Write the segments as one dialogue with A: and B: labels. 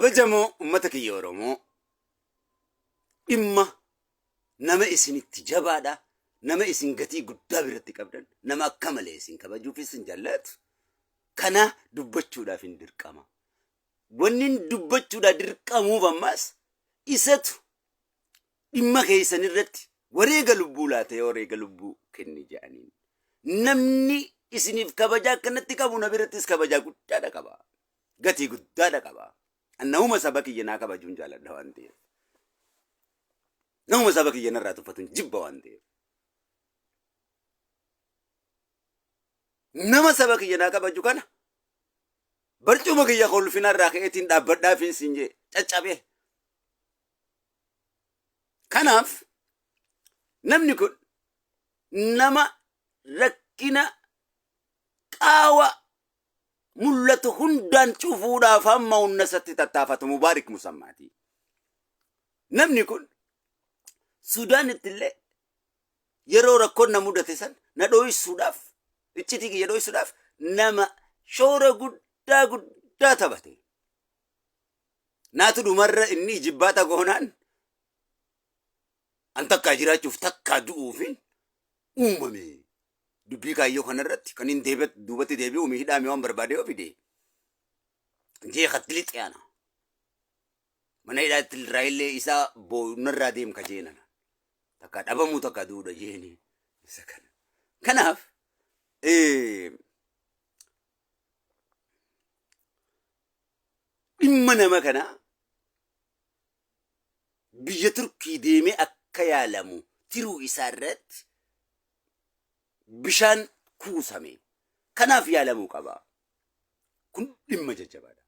A: kabajamoo uummata kiyya Oromoo dhimma nama isinitti jabaadha, nama isin gatii guddaa biratti qabdan, nama akka malee isin kabajuufis hin jaallatu. Kana dubbachuudhaaf hin dirqama. Wanni dubbachuudhaaf dirqamuuf ammas isatu dhimma keessan irratti wareega lubbuu laatee wareega lubbuu kenni jedhaniin. Namni isiniif kabajaa akkanatti qabu na birattis kabajaa guddaadha qaba. Gatii guddaadha qaba. Annahuma saba kiyya naa kabajuun jaaladha waan ta'eef. Nahuma saba kiyya narraa tuffatuun jibba waan ta'eef. Nama saba kiyya naa kabaju kana barcuma kiyya kolfinarraa ka'eetiin dhaabbadhaafin siin jee caccabee. Kanaaf namni kun nama rakkina qaawa mul'atu hundaan cufuudhaaf hamma humna isatti tattaafatu Mubaarik Musammaati. Namni kun Suudaanitti illee yeroo rakkoon na mudate san na dhooyisuudhaaf iccitii kiyya dhooyisuudhaaf nama shoora guddaa taphate. Naatu dhumarra inni jibbaata goonaan an takkaa jiraachuuf takkaa du'uufin uumame. Dubbii kaayyoo kanarratti kan hin duubatti deebi'u hidhaame waan barbaade yoo fide jee khattili xiyaana. Mana hidhaatti irraa illee isaa boonarraa deemka jeenana. Takka dhabamuu takka duudha jeeni isa kana. Kanaaf dhimma nama kana biyya Turkii deemee akka yaalamu tiruu isaa irratti bishaan kuusame. Kanaaf yaalamuu qaba. Kun dhimma jajjabaadha.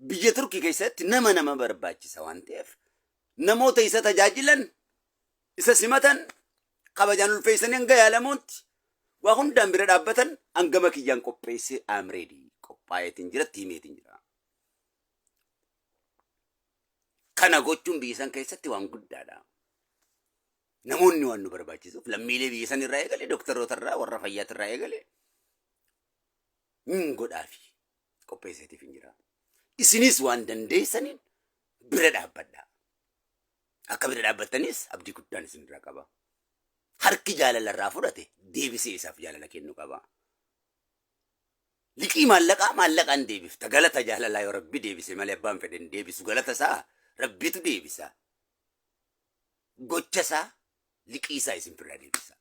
A: Biyya Turkii keessatti nama barbaachisa waan ta'eef namoota isa tajaajilan isa simatan kabajaan ulfeessanii hanga yaalamuutti waa hundaan bira dhaabbatan hangama kiyyaan qopheessee amreedii qophaa'eetiin jira tiimeetiin jira. Kana gochuun biyya san keessatti waan guddaadha. Namoonni waan nu barbaachisuuf lammiilee biyya san irraa eegale doktoroota irraa warra fayyaati irraa eegale godhaafi qopheesseetiif hin jira. Isinis waan dandeessaniin bira dhaabbadha. Akka bira dhaabbattanis abdii guddaan isin irraa qaba. Harki jaalala irraa fudhate deebisee isaaf jaalala kennu qaba. Liqii maallaqaan deebifta. Galata jaalalaa yoo Rabbi deebise malee abbaan fedhen deebisu galata isaa Rabbitu deebisa. Gocha isaa liqii isaa isin firraa deebisa.